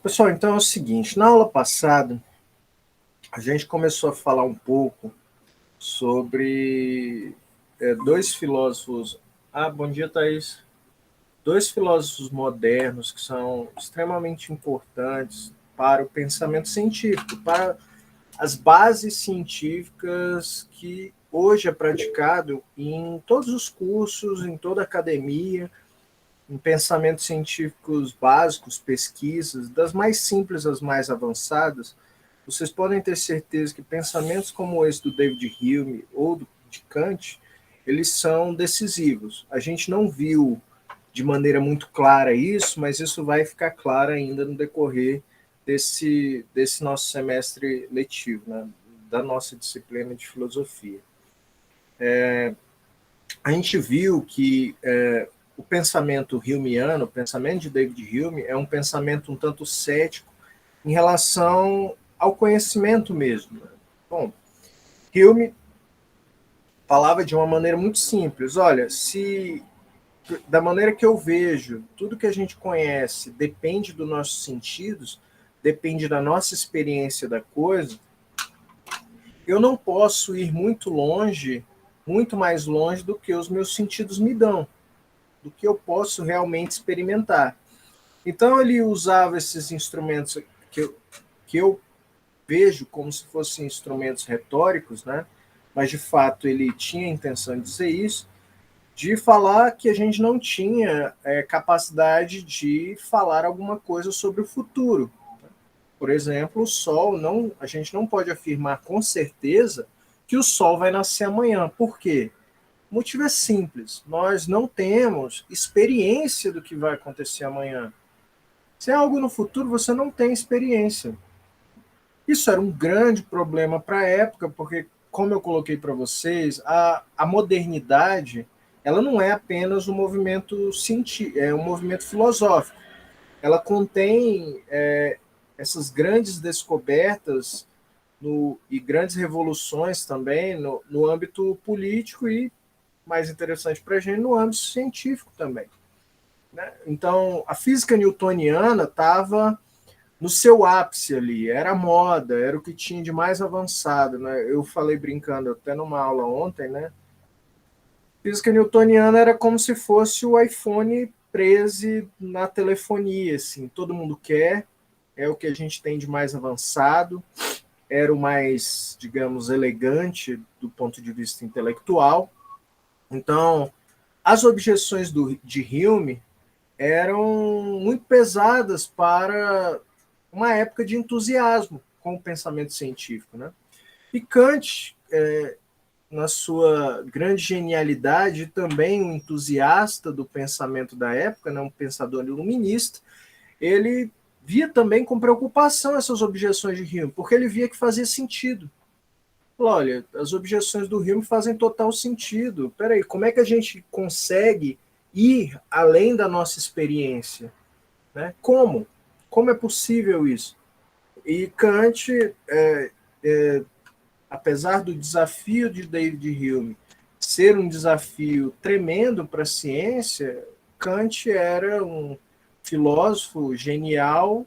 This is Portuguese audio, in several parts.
Pessoal, então é o seguinte, na aula passada, a gente começou a falar um pouco sobre dois filósofos. Ah, bom dia, Thaís. Dois filósofos modernos que são extremamente importantes para o pensamento científico, para as bases científicas que hoje é praticado em todos os cursos, em toda a academia, em pensamentos científicos básicos, pesquisas, das mais simples às mais avançadas. Vocês podem ter certeza que pensamentos como esse do David Hume ou de Kant, eles são decisivos. A gente não viu de maneira muito clara isso, mas isso vai ficar claro ainda no decorrer desse nosso semestre letivo, né, da nossa disciplina de filosofia. A gente viu que o pensamento humeano, o pensamento de David Hume, é um pensamento um tanto cético em relação ao conhecimento mesmo. Bom, Hume falava de uma maneira muito simples. Olha, se da maneira que eu vejo, tudo que a gente conhece depende dos nossos sentidos, depende da nossa experiência da coisa, eu não posso ir muito longe, muito mais longe do que os meus sentidos me dão, do que eu posso realmente experimentar. Então ele usava esses instrumentos que eu vejo como se fossem instrumentos retóricos, né? Mas de fato ele tinha a intenção de dizer isso, de falar que a gente não tinha capacidade de falar alguma coisa sobre o futuro. Por exemplo, o Sol, não, a gente não pode afirmar com certeza que o Sol vai nascer amanhã. Por quê? O motivo é simples, nós não temos experiência do que vai acontecer amanhã. Se é algo no futuro, você não tem experiência. Isso era um grande problema para a época, porque, como eu coloquei para vocês, a modernidade ela não é apenas um movimento científico, é um movimento filosófico. Ela contém essas grandes descobertas e grandes revoluções também no âmbito político e, mais interessante para a gente, no âmbito científico também. Né? Então, a física newtoniana estava no seu ápice ali, era moda, era o que tinha de mais avançado, né? Eu falei brincando até numa aula ontem, né? Física newtoniana era como se fosse o iPhone 13 na telefonia, assim, todo mundo quer, é o que a gente tem de mais avançado, era o mais, digamos, elegante do ponto de vista intelectual. Então, as objeções de Hume eram muito pesadas para uma época de entusiasmo com o pensamento científico. Né? E Kant, na sua grande genialidade, também um entusiasta do pensamento da época, né? Um pensador iluminista, ele via também com preocupação essas objeções de Hume, porque ele via que fazia sentido. Olha, as objeções do Hume fazem total sentido. Peraí, como é que a gente consegue ir além da nossa experiência? Né? Como? Como é possível isso? E Kant, apesar do desafio de David Hume ser um desafio tremendo para a ciência, Kant era um filósofo genial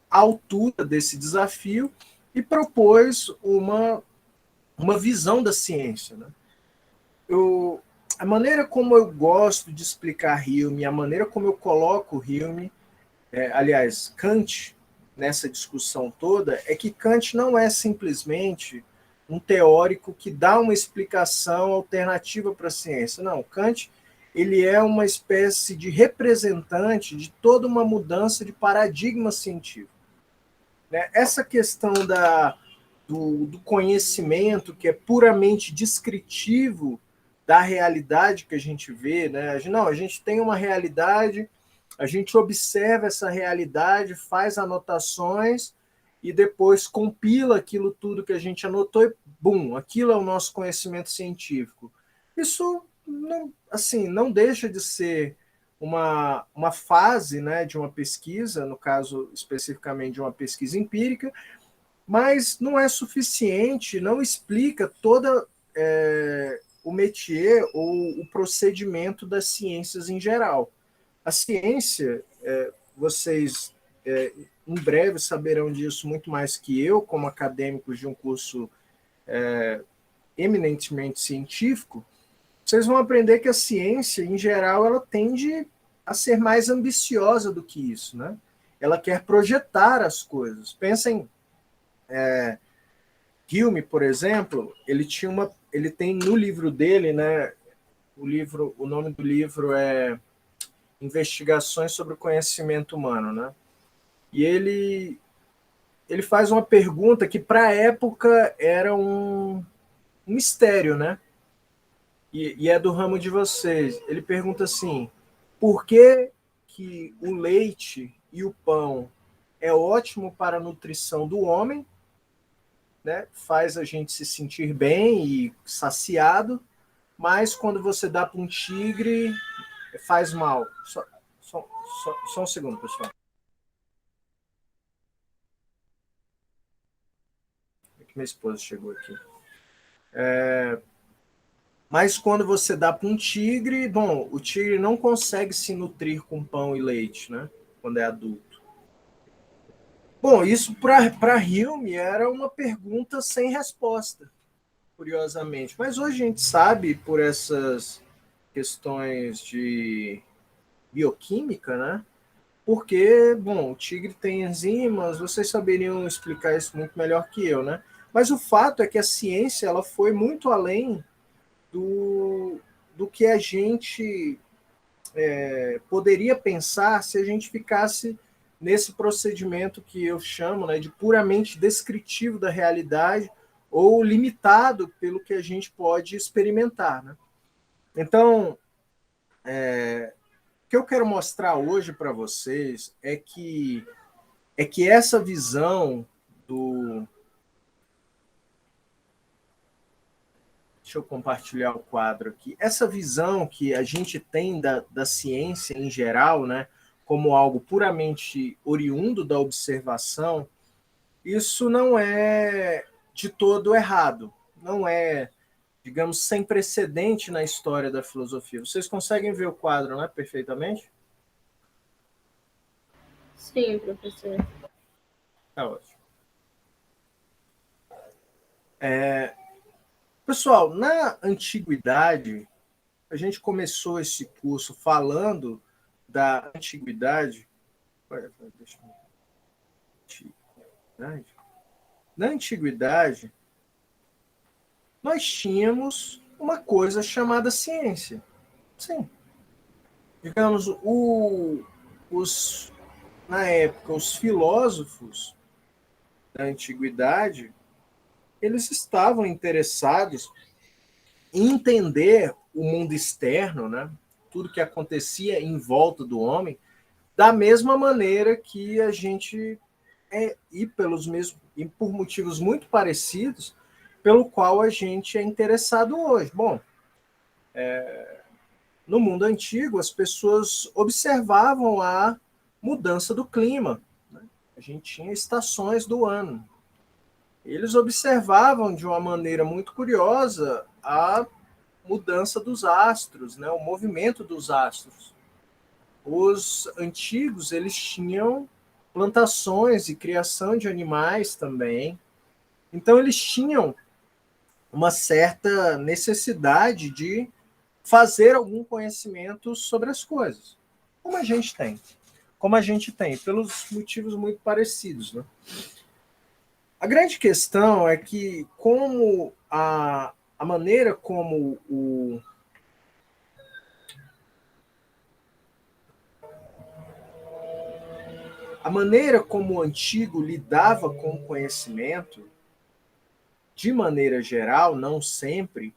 à altura desse desafio e propôs uma visão da ciência. Né? A maneira como eu gosto de explicar Hume, a maneira como eu coloco Hume, aliás, Kant, nessa discussão toda, é que Kant não é simplesmente um teórico que dá uma explicação alternativa para a ciência. Não, Kant ele é uma espécie de representante de toda uma mudança de paradigma científico. Né? Essa questão do conhecimento que é puramente descritivo da realidade que a gente vê, né? Não, a gente tem uma realidade, a gente observa essa realidade, faz anotações e depois compila aquilo tudo que a gente anotou e, bum, aquilo é o nosso conhecimento científico. Isso não, assim, não deixa de ser uma fase, né, de uma pesquisa, no caso especificamente de uma pesquisa empírica, mas não é suficiente, não explica toda o métier ou o procedimento das ciências em geral. A ciência, vocês em breve saberão disso muito mais que eu, como acadêmicos de um curso eminentemente científico, vocês vão aprender que a ciência, em geral, ela tende a ser mais ambiciosa do que isso, né? Ela quer projetar as coisas. Pensem, Hume, por exemplo, ele tem no livro dele, né? O nome do livro é Investigações sobre o Conhecimento Humano, né? E ele faz uma pergunta que para a época era um mistério, né? E é do ramo de vocês. Ele pergunta assim: por que que o leite e o pão é ótimo para a nutrição do homem, né? Faz a gente se sentir bem e saciado, mas quando você dá para um tigre, faz mal. Só um segundo, pessoal. É que minha esposa chegou aqui. Mas quando você dá para um tigre, bom, o tigre não consegue se nutrir com pão e leite, né? Quando é adulto. Bom, isso para Hume era uma pergunta sem resposta, curiosamente. Mas hoje a gente sabe, por essas questões de bioquímica, né? Porque, bom, o tigre tem enzimas, vocês saberiam explicar isso muito melhor que eu, né? Mas o fato é que a ciência ela foi muito além do, do que a gente poderia pensar se a gente ficasse nesse procedimento que eu chamo, né, de puramente descritivo da realidade ou limitado pelo que a gente pode experimentar, né? Então, o que eu quero mostrar hoje para vocês é que essa visão do. Deixa eu compartilhar o quadro aqui. Essa visão que a gente tem da ciência em geral, né, como algo puramente oriundo da observação, isso não é de todo errado. Não é, digamos, sem precedente na história da filosofia. Vocês conseguem ver o quadro, né, perfeitamente? Sim, professor. Tá ótimo. Pessoal, na antiguidade, a gente começou esse curso falando da antiguidade. Deixa eu... Na antiguidade, nós tínhamos uma coisa chamada ciência. Sim. Digamos, os, na época, os filósofos da antiguidade, eles estavam interessados em entender o mundo externo, né? Tudo que acontecia em volta do homem, da mesma maneira que a gente e pelos mesmos e por motivos muito parecidos, pelo qual a gente é interessado hoje. Bom, no mundo antigo, as pessoas observavam a mudança do clima. Né? A gente tinha estações do ano. Eles observavam de uma maneira muito curiosa a mudança dos astros, né? O movimento dos astros. Os antigos, eles tinham plantações e criação de animais também. Então, eles tinham uma certa necessidade de fazer algum conhecimento sobre as coisas, como a gente tem. Como a gente tem, pelos motivos muito parecidos. Né? A grande questão é que, como a maneira como a maneira como o antigo lidava com o conhecimento, de maneira geral, não sempre,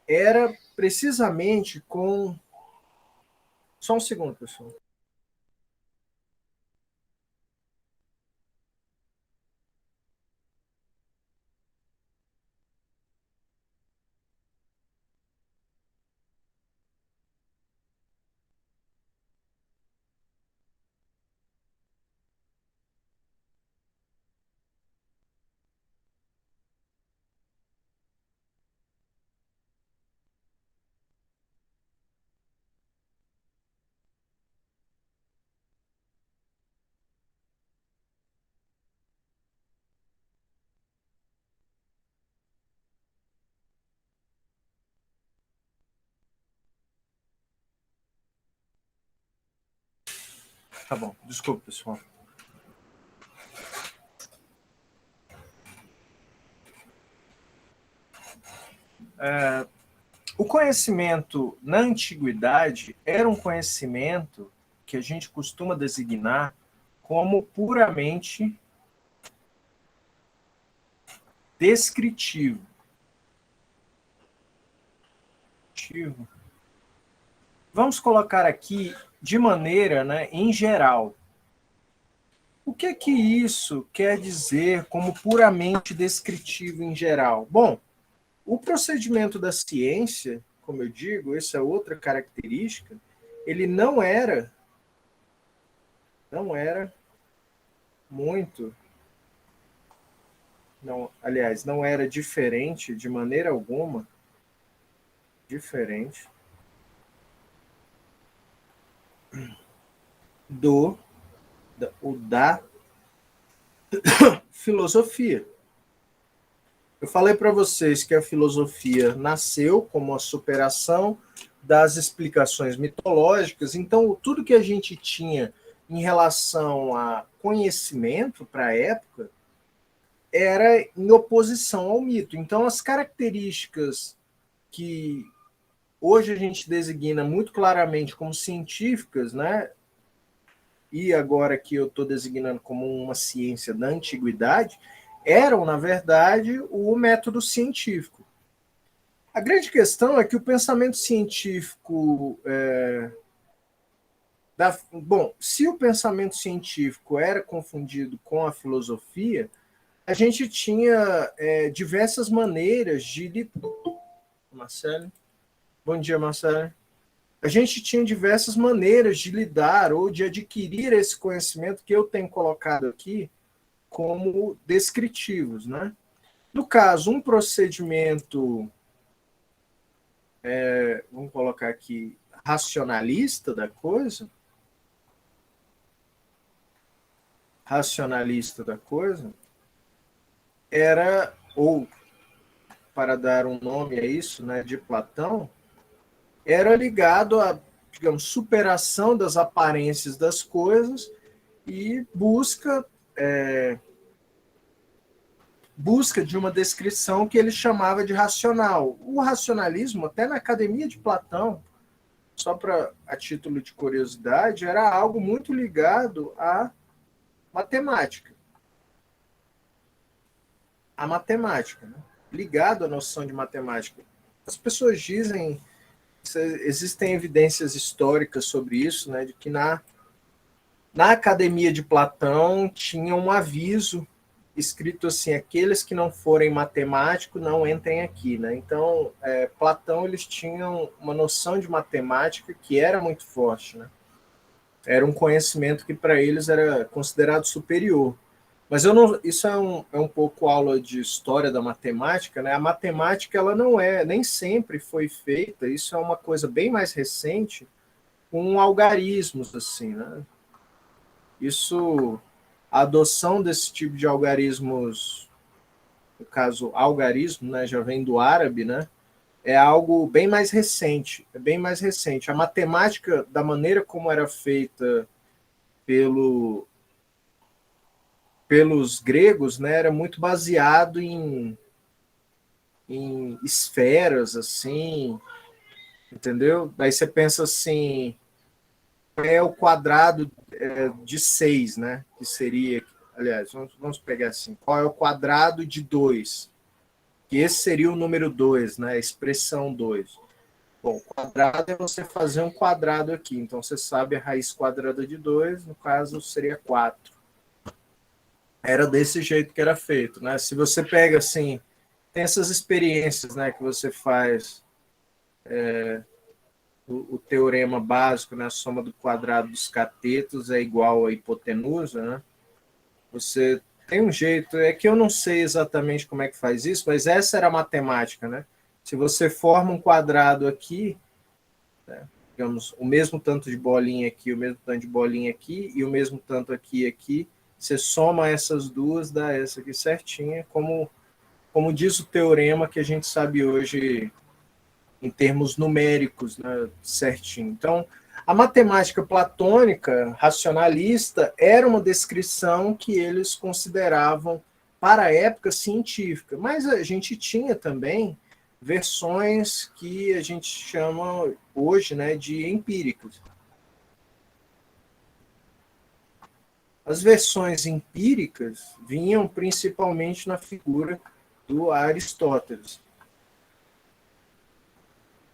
era precisamente com. Só um segundo, pessoal. Tá bom, desculpa, pessoal. O conhecimento na antiguidade era um conhecimento que a gente costuma designar como puramente descritivo. Vamos colocar aqui de maneira, em geral. O que isso quer dizer como puramente descritivo em geral? Bom, o procedimento da ciência, como eu digo, essa é outra característica, ele não era muito, não, aliás, não era diferente de maneira alguma, diferente da filosofia. Eu falei para vocês que a filosofia nasceu como a superação das explicações mitológicas, então tudo que a gente tinha em relação a conhecimento para a época era em oposição ao mito. Então as características que hoje a gente designa muito claramente como científicas, né? E agora que eu estou designando como uma ciência da antiguidade, eram, na verdade, o método científico. A grande questão é que o pensamento científico... bom, se o pensamento científico era confundido com a filosofia, a gente tinha diversas maneiras de... Marcelo? Bom dia, Marcelo. A gente tinha diversas maneiras de lidar ou de adquirir esse conhecimento que eu tenho colocado aqui como descritivos, né? No caso, um procedimento, vamos colocar aqui, racionalista da coisa, era, ou para dar um nome a isso, né, de Platão, era ligado a, digamos, superação das aparências das coisas e busca de uma descrição que ele chamava de racional. O racionalismo, até na Academia de Platão, só a título de curiosidade, era algo muito ligado à matemática. A matemática, né? Ligado à noção de matemática. As pessoas dizem, existem evidências históricas sobre isso, né, de que na Academia de Platão tinha um aviso escrito assim: aqueles que não forem matemáticos não entrem aqui, né? Então, Platão, eles tinham uma noção de matemática que era muito forte, né? Era um conhecimento que para eles era considerado superior. Mas eu não, isso é um pouco aula de história da matemática, né? A matemática, ela não nem sempre foi feita, isso é uma coisa bem mais recente, com algarismos, assim, né? Isso, a adoção desse tipo de algarismos, no caso, algarismo, né, já vem do árabe, né? É algo bem mais recente, é bem mais recente. A matemática, da maneira como era feita pelos gregos, né, era muito baseado em esferas, assim, entendeu? Daí você pensa assim, é o quadrado de 6, né? Que seria, aliás, vamos pegar assim, qual é o quadrado de 2? Que esse seria o número 2, né? A expressão 2. Bom, quadrado é você fazer um quadrado aqui, então você sabe a raiz quadrada de 2, no caso seria 4. Era desse jeito que era feito, né? Se você pega assim, tem essas experiências, né, que você faz o teorema básico, né, a soma do quadrado dos catetos é igual à hipotenusa, né? Você tem um jeito, é que eu não sei exatamente como é que faz isso, mas essa era a matemática, né? Se você forma um quadrado aqui, né, digamos, o mesmo tanto de bolinha aqui, o mesmo tanto de bolinha aqui e o mesmo tanto aqui, você soma essas duas, dá essa aqui certinha, como diz o teorema que a gente sabe hoje em termos numéricos, né, certinho. Então, A matemática platônica, racionalista, era uma descrição que eles consideravam, para a época, científica. Mas a gente tinha também versões que a gente chama hoje, né, de empíricas. As versões empíricas vinham principalmente na figura do Aristóteles.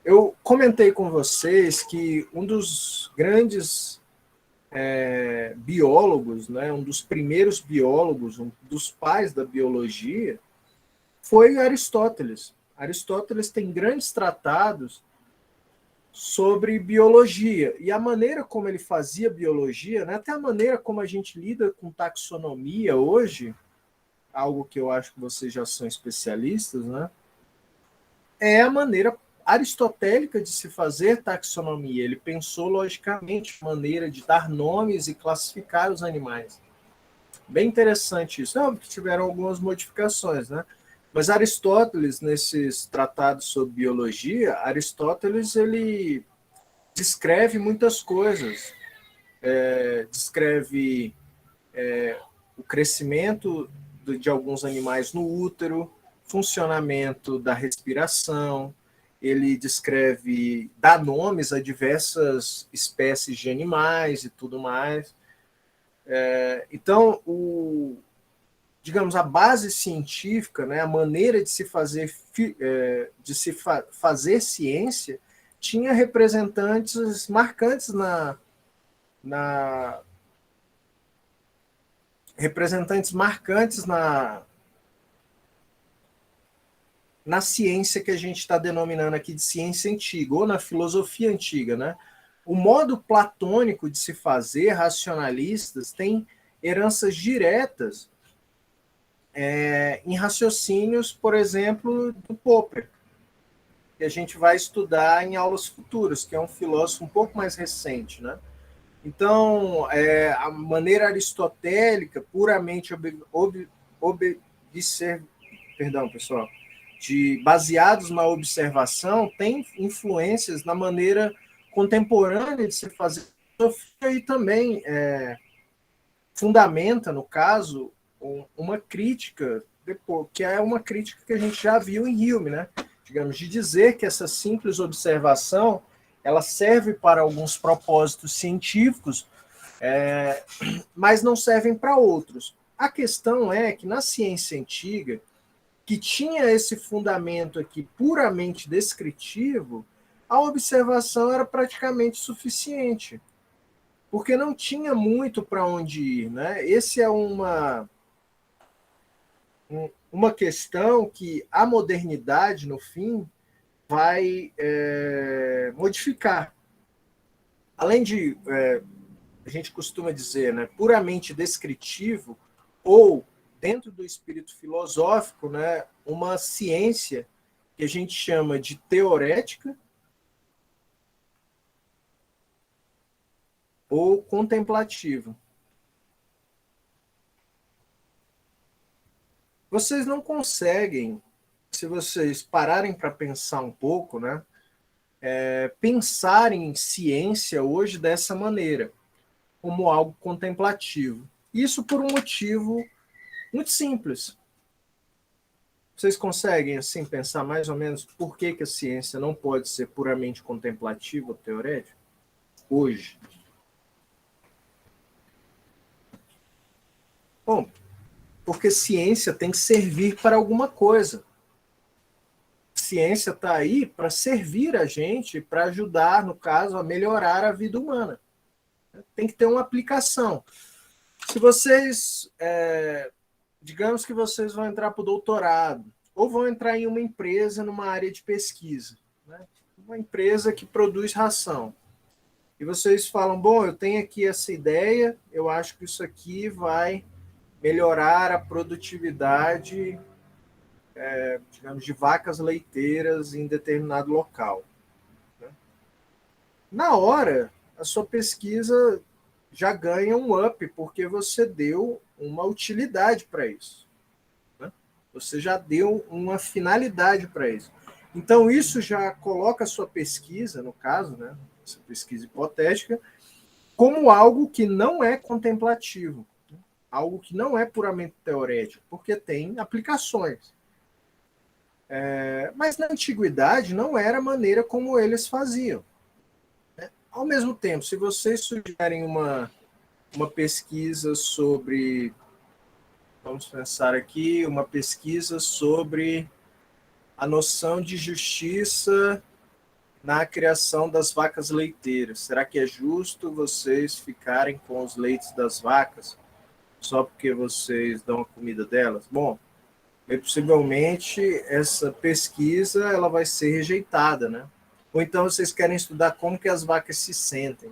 Eu comentei com vocês que um dos grandes biólogos, né, um dos primeiros biólogos, um dos pais da biologia, foi Aristóteles. Aristóteles tem grandes tratados sobre biologia, e a maneira como ele fazia biologia, né, até a maneira como a gente lida com taxonomia hoje, algo que eu acho que vocês já são especialistas, né, é a maneira aristotélica de se fazer taxonomia. Ele pensou logicamente a maneira de dar nomes e classificar os animais. Bem interessante isso. Não, porque tiveram algumas modificações, né? Mas Aristóteles, nesses tratados sobre biologia, Aristóteles ele descreve muitas coisas. Descreve o crescimento de alguns animais no útero, funcionamento da respiração, ele descreve, dá nomes a diversas espécies de animais e tudo mais. Então, digamos, a base científica, né, a maneira de se fazer, fazer ciência, tinha representantes marcantes na ciência que a gente está denominando aqui de ciência antiga, ou na filosofia antiga, né? O modo platônico de se fazer, racionalistas, tem heranças diretas em raciocínios, por exemplo, do Popper, que a gente vai estudar em aulas futuras, que é um filósofo um pouco mais recente, né? Então, a maneira aristotélica, puramente perdão, pessoal, baseados na observação, tem influências na maneira contemporânea de se fazer filosofia e também fundamenta, no caso, uma crítica, que é uma crítica que a gente já viu em Hume, né? Digamos, de dizer que essa simples observação ela serve para alguns propósitos científicos, mas não servem para outros. A questão é que na ciência antiga, que tinha esse fundamento aqui puramente descritivo, a observação era praticamente suficiente, porque não tinha muito para onde ir, né? Esse é uma questão que a modernidade, no fim, vai modificar. Além de, a gente costuma dizer, né, puramente descritivo, ou, dentro do espírito filosófico, né, uma ciência que a gente chama de teorética ou contemplativa. Vocês não conseguem, se vocês pararem para pensar um pouco, né, pensar em ciência hoje dessa maneira, como algo contemplativo. Isso por um motivo muito simples. Vocês conseguem, assim, pensar mais ou menos por que a ciência não pode ser puramente contemplativa ou teorética hoje? Bom, porque ciência tem que servir para alguma coisa. Ciência está aí para servir a gente, para ajudar, no caso, a melhorar a vida humana. Tem que ter uma aplicação. Se vocês, digamos que vocês vão entrar para o doutorado, ou vão entrar em uma empresa, numa área de pesquisa, né? Uma empresa que produz ração. E vocês falam, bom, eu tenho aqui essa ideia, eu acho que isso aqui vai melhorar a produtividade, digamos, de vacas leiteiras em determinado local. Né? Na hora, a sua pesquisa já ganha um up, porque você deu uma utilidade para isso. Né? Você já deu uma finalidade para isso. Então, isso já coloca a sua pesquisa, no caso, né, essa pesquisa hipotética, como algo que não é contemplativo, algo que não é puramente teorético, porque tem aplicações. Mas na antiguidade não era a maneira como eles faziam. Ao mesmo tempo, se vocês sugerem uma pesquisa sobre, vamos pensar aqui, uma pesquisa sobre a noção de justiça na criação das vacas leiteiras. Será que é justo vocês ficarem com os leites das vacas só porque vocês dão a comida delas? Bom, possivelmente essa pesquisa ela vai ser rejeitada, né? Ou então vocês querem estudar como que as vacas se sentem.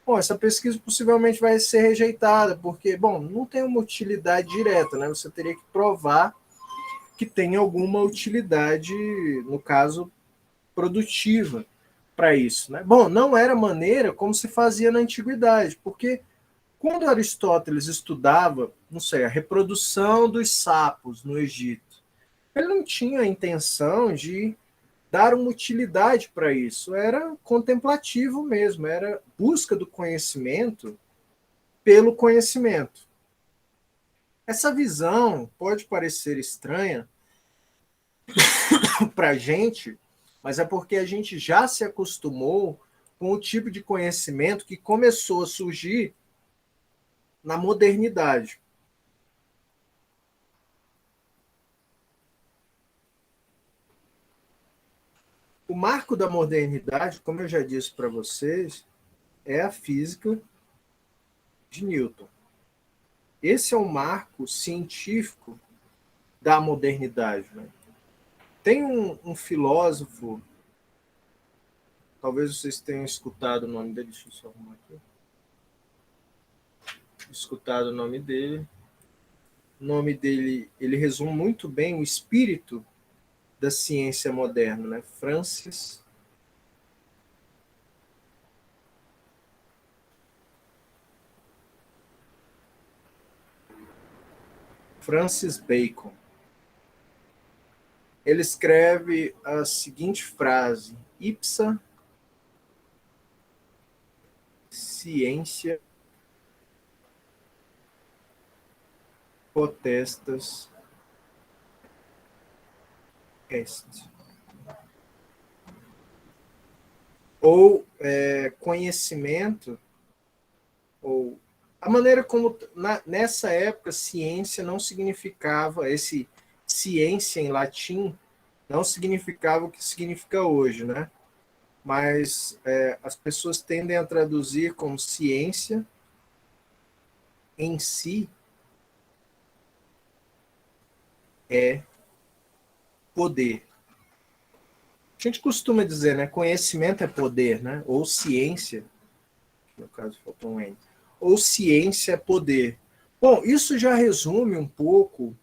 Bom, essa pesquisa possivelmente vai ser rejeitada, porque, bom, não tem uma utilidade direta, né? Você teria que provar que tem alguma utilidade, no caso, produtiva para isso, né? Bom, não era a maneira como se fazia na antiguidade, porque quando Aristóteles estudava, não sei, a reprodução dos sapos no Egito, ele não tinha a intenção de dar uma utilidade para isso, era contemplativo mesmo, era busca do conhecimento pelo conhecimento. Essa visão pode parecer estranha para a gente, mas é porque a gente já se acostumou com o tipo de conhecimento que começou a surgir na modernidade. O marco da modernidade, como eu já disse para vocês, é a física de Newton. Esse é o marco científico da modernidade. Né? Tem um filósofo, talvez vocês tenham escutado o nome dele, deixa eu só arrumar aqui. Escutado o nome dele. O nome dele, ele resume muito bem o espírito da ciência moderna, né? Francis Bacon. Ele escreve a seguinte frase: ipsa scientia potestas est. Ou conhecimento, ou a maneira como nessa época ciência não significava, esse ciência em latim não significava o que significa hoje, né? Mas as pessoas tendem a traduzir como ciência em si é poder. A gente costuma dizer, né? Conhecimento é poder, né? Ou ciência, no caso faltou um N. Ou ciência é poder. Bom, isso já resume um pouco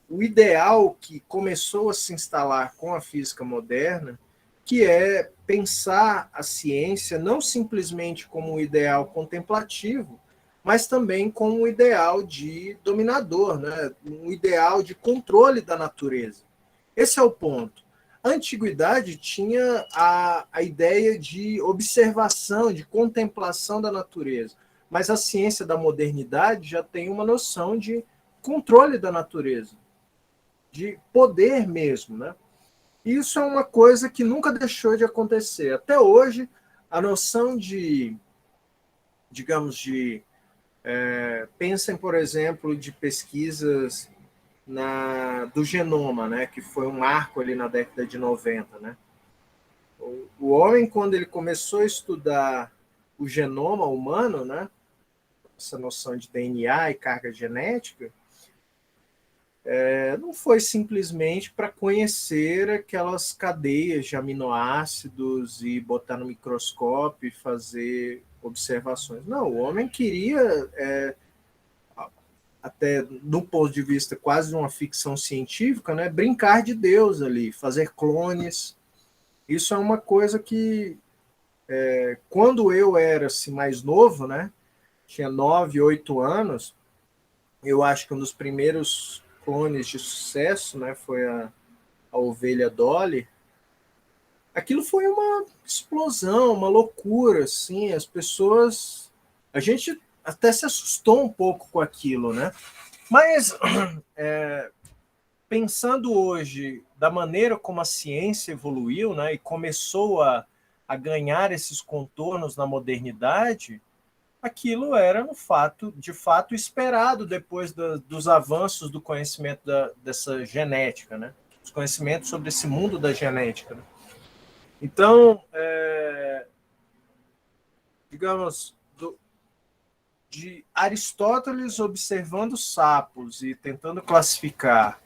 o ideal que começou a se instalar com a física moderna, que é pensar a ciência não simplesmente como um ideal contemplativo, mas também como um ideal de dominador, né? Um ideal de controle da natureza. Esse é o ponto. A antiguidade tinha a ideia de observação, de contemplação da natureza, mas a ciência da modernidade já tem uma noção de controle da natureza, de poder mesmo, né? Isso é uma coisa que nunca deixou de acontecer. Até hoje, a noção de, digamos, pensem, por exemplo, de pesquisas do genoma, né, que foi um marco ali na década de 90, né? O homem, quando ele começou a estudar o genoma humano, né, essa noção de DNA e carga genética, não foi simplesmente para conhecer aquelas cadeias de aminoácidos e botar no microscópio e fazer observações. Não, o homem queria, até do ponto de vista quase de uma ficção científica, né, brincar de Deus ali, fazer clones. Isso é uma coisa que, quando eu era assim, mais novo, né, tinha 9, 8 anos, eu acho que um dos primeiros clones de sucesso, né, foi a ovelha Dolly. aquilo foi uma explosão, uma loucura, assim, as pessoas, a gente até se assustou um pouco com aquilo, né? Mas pensando hoje da maneira como a ciência evoluiu, né, e começou a ganhar esses contornos na modernidade, aquilo era no fato, de fato esperado depois dos avanços do conhecimento dessa genética, né? Os conhecimentos sobre esse mundo da genética. Né? Então, digamos, de Aristóteles observando sapos e tentando classificar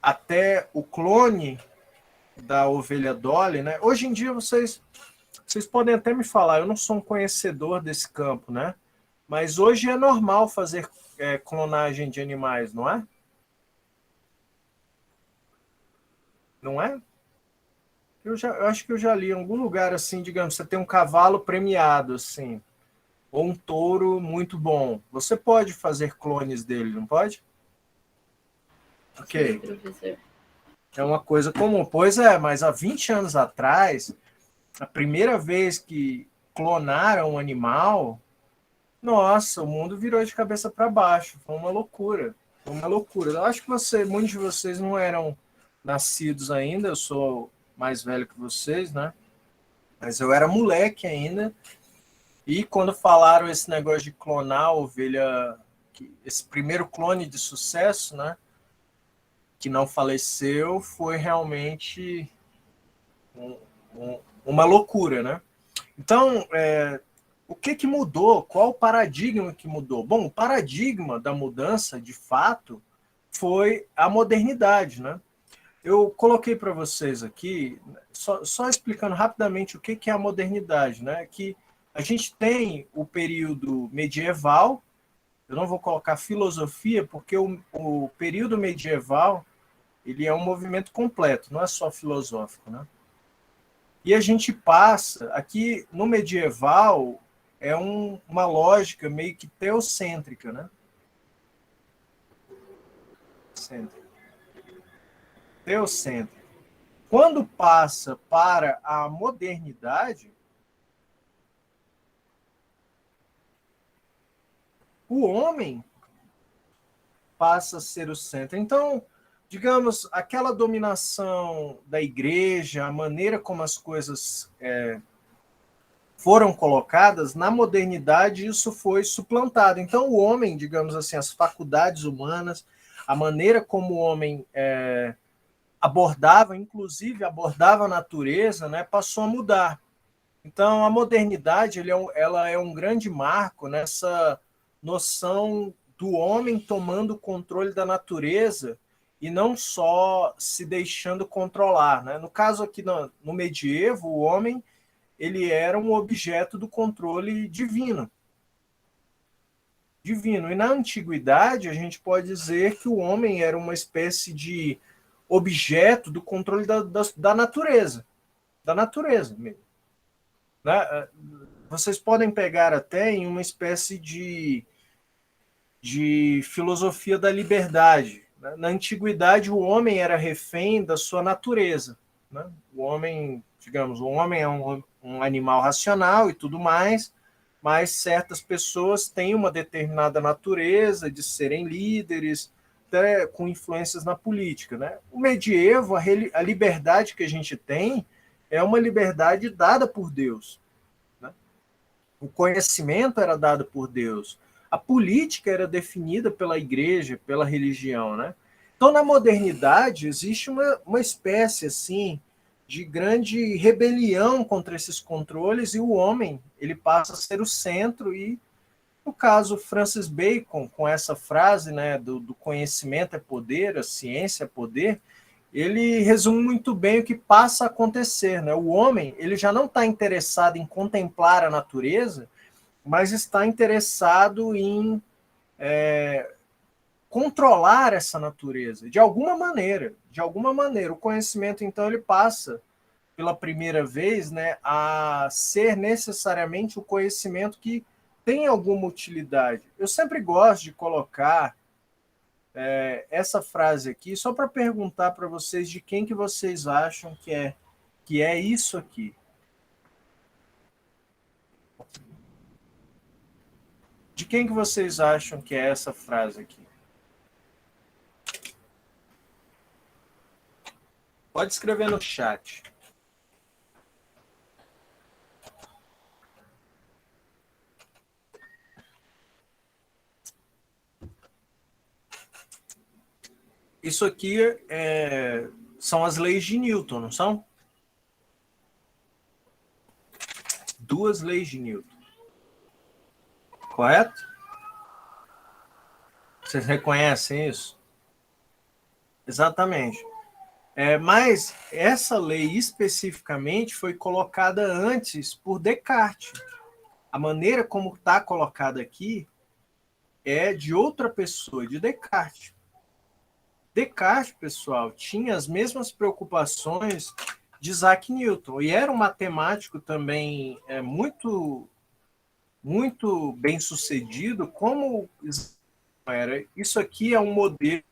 até o clone da ovelha Dolly, né? Hoje em dia vocês podem até me falar, eu não sou um conhecedor desse campo, né? Mas hoje é normal fazer clonagem de animais, não é? Não é? Eu acho que eu já li em algum lugar assim, digamos, você tem um cavalo premiado, assim, ou um touro muito bom. Você pode fazer clones dele, não pode? Sim, Ok. professor. É uma coisa comum. Pois é, mas há 20 anos atrás, a primeira vez que clonaram um animal, nossa, o mundo virou de cabeça para baixo. Foi uma loucura. Foi uma loucura. Eu acho que muitos de vocês não eram nascidos ainda. Eu sou mais velho que vocês, né? Mas eu era moleque ainda. E quando falaram esse negócio de clonar a ovelha, esse primeiro clone de sucesso, né? Que não faleceu, foi realmente um, uma loucura, né? Então, o que mudou? Qual o paradigma que mudou? Bom, o paradigma da mudança, de fato, foi a modernidade, né? Eu coloquei para vocês aqui, só explicando rapidamente o que é a modernidade, né? Que a gente tem o período medieval, eu não vou colocar filosofia, porque o período medieval ele é um movimento completo, não é só filosófico, né? E a gente passa, aqui no medieval, uma lógica meio que teocêntrica, né? Teocêntrica. Quando passa para a modernidade, o homem passa a ser o centro. Então, digamos, aquela dominação da igreja, a maneira como as coisas foram colocadas, na modernidade isso foi suplantado. Então, o homem, digamos assim, as faculdades humanas, a maneira como o homem abordava, inclusive abordava a natureza, né, passou a mudar. Então, a modernidade ela é um grande marco nessa noção do homem tomando o controle da natureza e não só se deixando controlar. Né? No caso aqui no medievo, o homem ele era um objeto do controle divino. Divino. E na antiguidade, a gente pode dizer que o homem era uma espécie de objeto do controle da natureza. Da natureza mesmo. Né? Vocês podem pegar até em uma espécie de filosofia da liberdade. Né? Na antiguidade, o homem era refém da sua natureza. Né? O homem, digamos, o homem é um animal racional e tudo mais, mas certas pessoas têm uma determinada natureza de serem líderes, até com influências na política. Né? O medievo, a liberdade que a gente tem é uma liberdade dada por Deus. Né? O conhecimento era dado por Deus. A política era definida pela igreja, pela religião. Né? Então, na modernidade, existe uma espécie assim de grande rebelião contra esses controles e o homem ele passa a ser o centro e no caso Francis Bacon com essa frase, né, do conhecimento é poder, a ciência é poder, ele resume muito bem o que passa a acontecer, né? O homem ele já não está interessado em contemplar a natureza, mas está interessado em controlar essa natureza de alguma maneira, de alguma maneira. O conhecimento então ele passa pela primeira vez, né, a ser necessariamente o conhecimento que tem alguma utilidade. Eu sempre gosto de colocar essa frase aqui só para perguntar para vocês de quem que vocês acham que é isso aqui. De quem que vocês acham que é essa frase aqui? Pode escrever no chat. Isso aqui são as leis de Newton, não são? Duas leis de Newton. Correto? Vocês reconhecem isso? Exatamente. Mas essa lei especificamente foi colocada antes por Descartes. A maneira como está colocada aqui é de outra pessoa, de Descartes. Descartes, pessoal, tinha as mesmas preocupações de Isaac Newton e era um matemático também muito bem sucedido, como era. Isso aqui é um modelo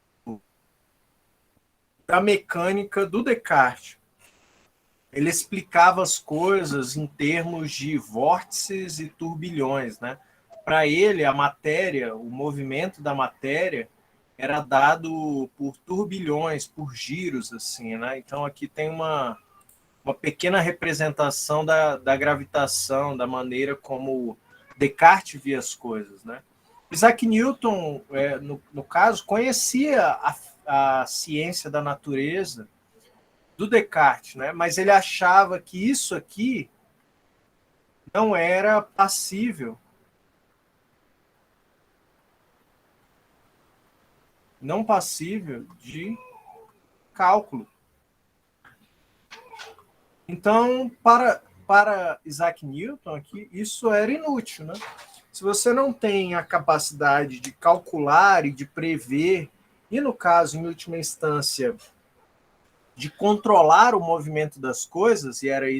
da mecânica do Descartes. Ele explicava as coisas em termos de vórtices e turbilhões, né? Para ele, a matéria, o movimento da matéria era dado por turbilhões, por giros, assim, né? Então aqui tem uma pequena representação da gravitação, da maneira como Descartes via as coisas, né? Isaac Newton, no caso, conhecia a ciência da natureza do Descartes, né? Mas ele achava que isso aqui não era passível, não passível de cálculo. Então, para Isaac Newton, aqui, isso era inútil, né? Se você não tem a capacidade de calcular e de prever, e no caso, em última instância, de controlar o movimento das coisas, e era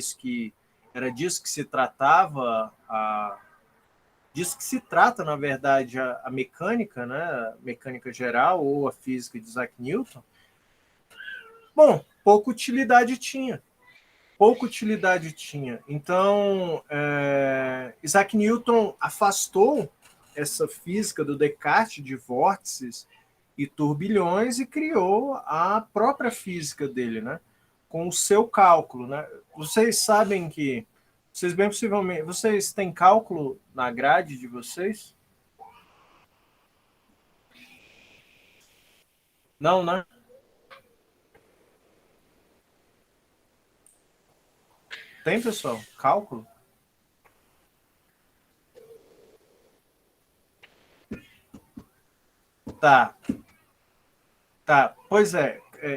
disso que se tratava, disso que se trata, na verdade, a mecânica, né? A mecânica geral ou a física de Isaac Newton. Bom, pouca utilidade tinha. Então, Isaac Newton afastou essa física do Descartes de vórtices e turbilhões e criou a própria física dele, né? Com o seu cálculo, né? Vocês sabem que vocês bem possivelmente vocês têm cálculo na grade de vocês? Não, né? Tem, pessoal? Cálculo? Tá. Tá. Pois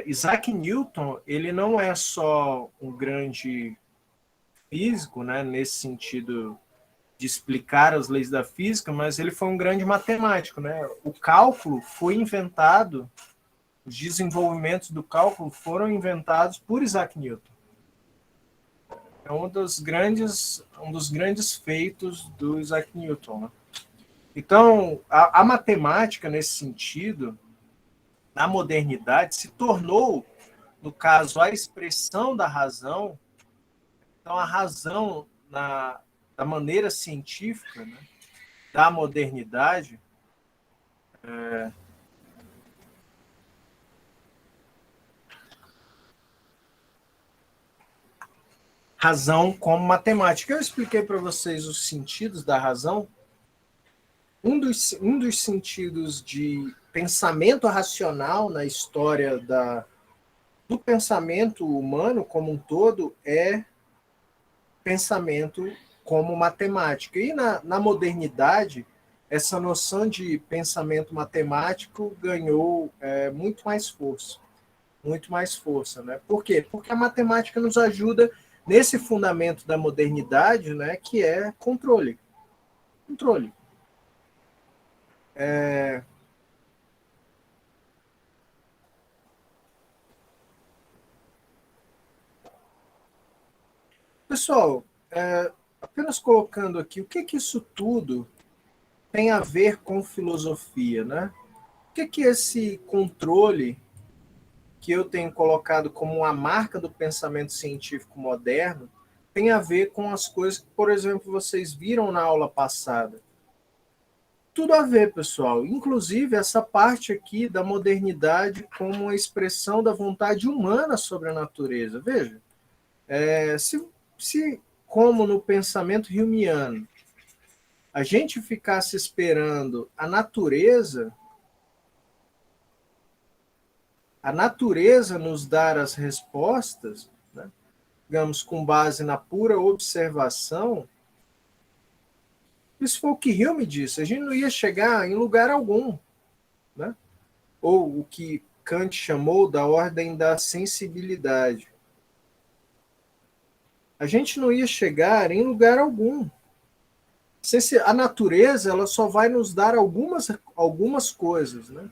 Isaac Newton, ele não é só um grande físico, né, nesse sentido de explicar as leis da física, mas ele foi um grande matemático, né? O cálculo foi inventado, os desenvolvimentos do cálculo foram inventados por Isaac Newton. É um dos grandes feitos do Isaac Newton, né? Então, a matemática, nesse sentido, na modernidade, se tornou, no caso, a expressão da razão. Então, a razão, da maneira científica, né, da modernidade, razão como matemática. Eu expliquei para vocês os sentidos da razão. Um dos sentidos de pensamento racional na história do pensamento humano como um todo é pensamento como matemática. E na modernidade, essa noção de pensamento matemático ganhou muito mais força. Muito mais força, né? Por quê? Porque a matemática nos ajuda nesse fundamento da modernidade, né, que é controle. Controle. Pessoal, apenas colocando aqui, o que isso tudo tem a ver com filosofia, né? O que esse controle que eu tenho colocado como uma marca do pensamento científico moderno tem a ver com as coisas que, por exemplo, vocês viram na aula passada. Tudo a ver, pessoal. Inclusive, essa parte aqui da modernidade como uma expressão da vontade humana sobre a natureza. Veja, se como no pensamento humeano, a gente ficasse esperando a natureza nos dar as respostas, né, digamos, com base na pura observação, isso foi o que Hume disse, a gente não ia chegar em lugar algum, né? Ou o que Kant chamou da ordem da sensibilidade. A gente não ia chegar em lugar algum. A natureza ela só vai nos dar algumas coisas, né?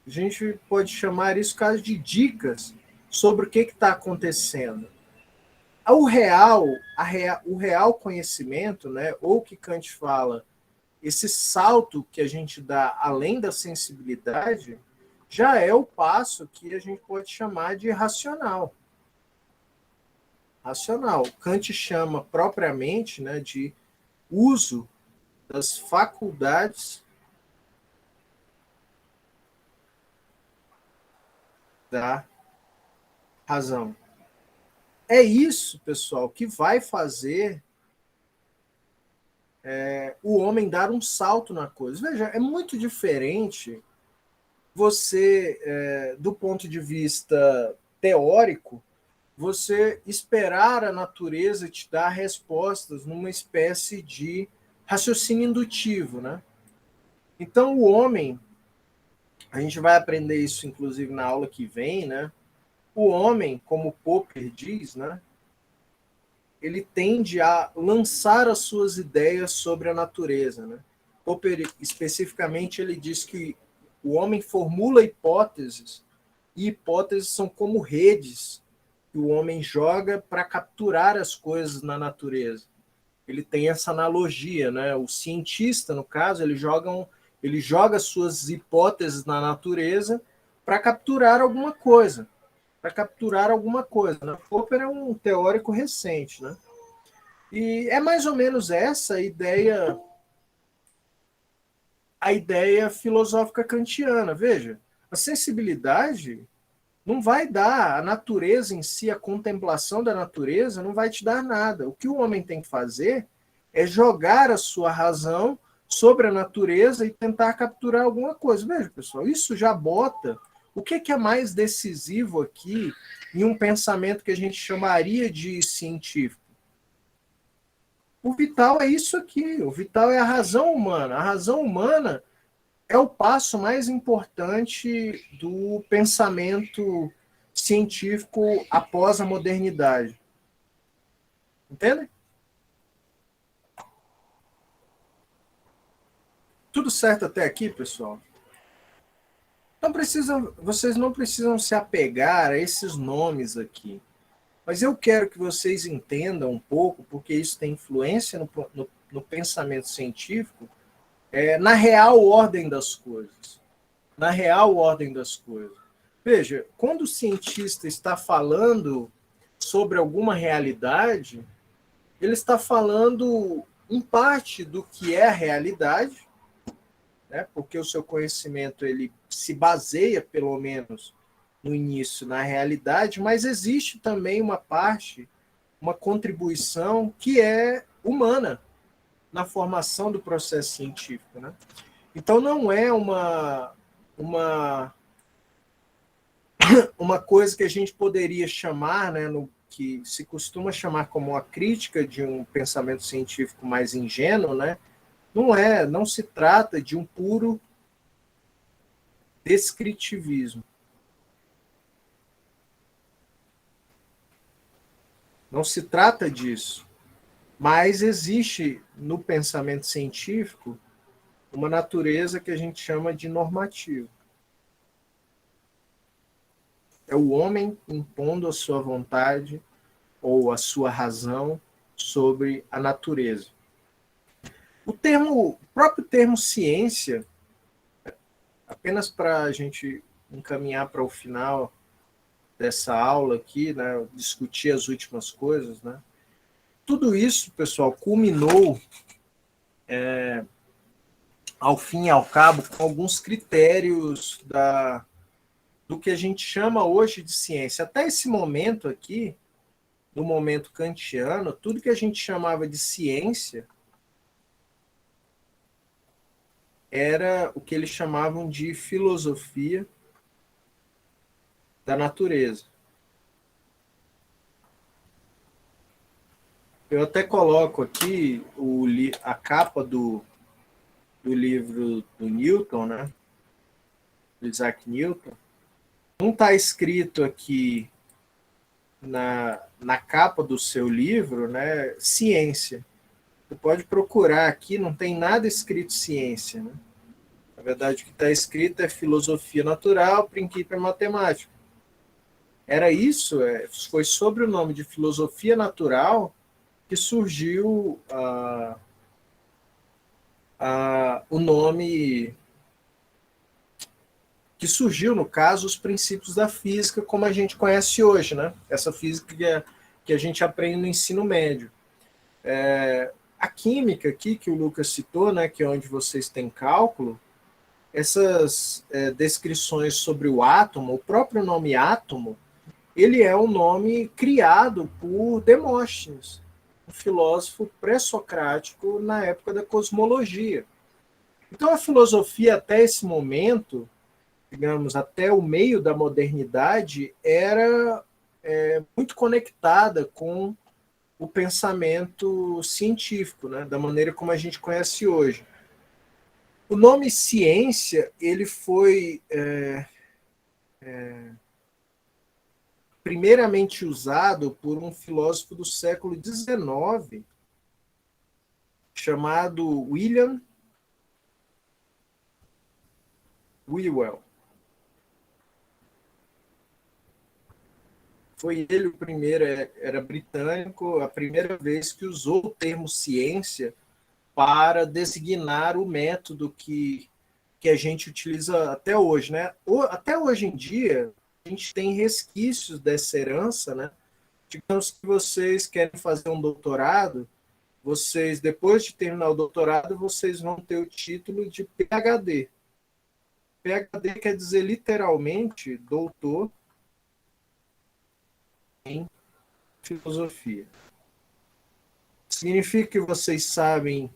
A gente pode chamar isso caso de dicas sobre o que está acontecendo. O real conhecimento, né, ou que Kant fala, esse salto que a gente dá além da sensibilidade, já é o passo que a gente pode chamar de racional. Racional. Kant chama propriamente, né, de uso das faculdades da razão. É isso, pessoal, que vai fazer o homem dar um salto na coisa. Veja, é muito diferente você, do ponto de vista teórico, você esperar a natureza te dar respostas numa espécie de raciocínio indutivo, né? Então, o homem, a gente vai aprender isso, inclusive, na aula que vem, né? O homem, como Popper diz, né? Ele tende a lançar as suas ideias sobre a natureza, né? Popper, especificamente, ele diz que o homem formula hipóteses, e hipóteses são como redes que o homem joga para capturar as coisas na natureza. Ele tem essa analogia, né? O cientista, no caso, ele joga suas hipóteses na natureza para capturar alguma coisa. Né? Popper é um teórico recente, né? E é mais ou menos essa a ideia filosófica kantiana. Veja, a sensibilidade não vai dar a natureza em si, a contemplação da natureza não vai te dar nada. O que o homem tem que fazer é jogar a sua razão sobre a natureza e tentar capturar alguma coisa. Veja, pessoal, isso já bota o que é mais decisivo aqui em um pensamento que a gente chamaria de científico. O vital é isso aqui, o vital é a razão humana. A razão humana é o passo mais importante do pensamento científico após a modernidade. Entende? Tudo certo até aqui, pessoal? Vocês não precisam se apegar a esses nomes aqui. Mas eu quero que vocês entendam um pouco, porque isso tem influência no pensamento científico, na real ordem das coisas. Na real ordem das coisas. Veja, quando o cientista está falando sobre alguma realidade, ele está falando em parte do que é a realidade, né? Porque o seu conhecimento ele se baseia, pelo menos no início, na realidade, mas existe também uma parte, uma contribuição que é humana na formação do processo científico, né? Então não é uma coisa que a gente poderia chamar, né, que se costuma chamar como a crítica de um pensamento científico mais ingênuo, né? Não se trata de um puro descritivismo. Não se trata disso. Mas existe no pensamento científico uma natureza que a gente chama de normativo. É o homem impondo a sua vontade ou a sua razão sobre a natureza. O próprio termo ciência, apenas para a gente encaminhar para o final, dessa aula aqui, né, discutir as últimas coisas, né? Tudo isso, pessoal, culminou, ao fim e ao cabo, com alguns critérios do que a gente chama hoje de ciência. Até esse momento aqui, no momento kantiano, tudo que a gente chamava de ciência era o que eles chamavam de filosofia da natureza. Eu até coloco aqui a capa do livro do Newton, né? Do Isaac Newton. Não está escrito aqui na capa do seu livro, né? Ciência. Você pode procurar aqui, não tem nada escrito ciência, né? Na verdade, o que está escrito é filosofia natural, princípio matemático. Era isso, foi sobre o nome de filosofia natural que surgiu o nome, que surgiu, no caso, os princípios da física como a gente conhece hoje, né? Essa física que a gente aprende no ensino médio. A química aqui, que o Lucas citou, né, que é onde vocês têm cálculo, essas descrições sobre o átomo, o próprio nome átomo, ele é um nome criado por Demóstenes, um filósofo pré-socrático na época da cosmologia. Então a filosofia até esse momento, digamos, até o meio da modernidade, era muito conectada com o pensamento científico, né, da maneira como a gente conhece hoje. O nome ciência, ele foi primeiramente usado por um filósofo do século XIX, chamado William Whewell. Foi ele o primeiro, era britânico, a primeira vez que usou o termo ciência para designar o método que a gente utiliza até hoje, né? Até hoje em dia, a gente tem resquícios dessa herança, né? Digamos que vocês querem fazer um doutorado, vocês, depois de terminar o doutorado, vocês vão ter o título de PhD. PhD quer dizer literalmente doutor em filosofia. Significa que vocês sabem,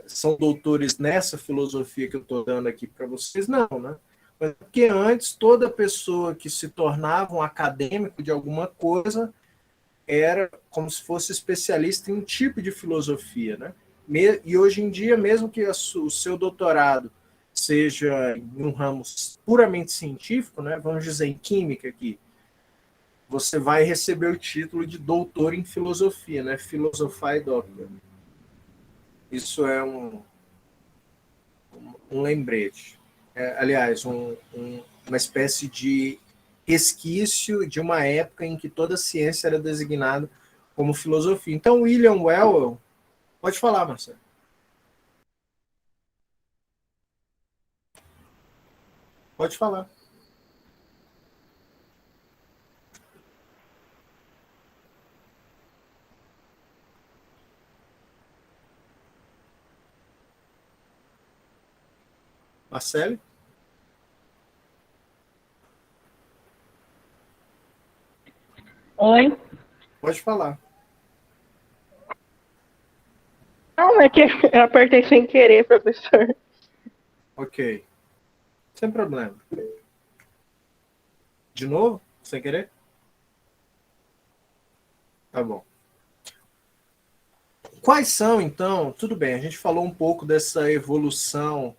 são doutores nessa filosofia que eu estou dando aqui para vocês? Não, né? Mas porque antes toda pessoa que se tornava um acadêmico de alguma coisa era como se fosse especialista em um tipo de filosofia, né? E hoje em dia, mesmo que o seu doutorado seja em um ramo puramente científico, né? Vamos dizer em química aqui, você vai receber o título de doutor em filosofia, né? Philosophy Doctor. Isso é um lembrete. Aliás, uma espécie de resquício de uma época em que toda a ciência era designada como filosofia. Então, William Whewell, pode falar, Marcelo. Pode falar. Marcelo, Oi? pode falar. Não, é que eu apertei sem querer, professor. Ok. Sem problema. De novo? Sem querer? Tá bom. Quais são, então, tudo bem, a gente falou um pouco dessa evolução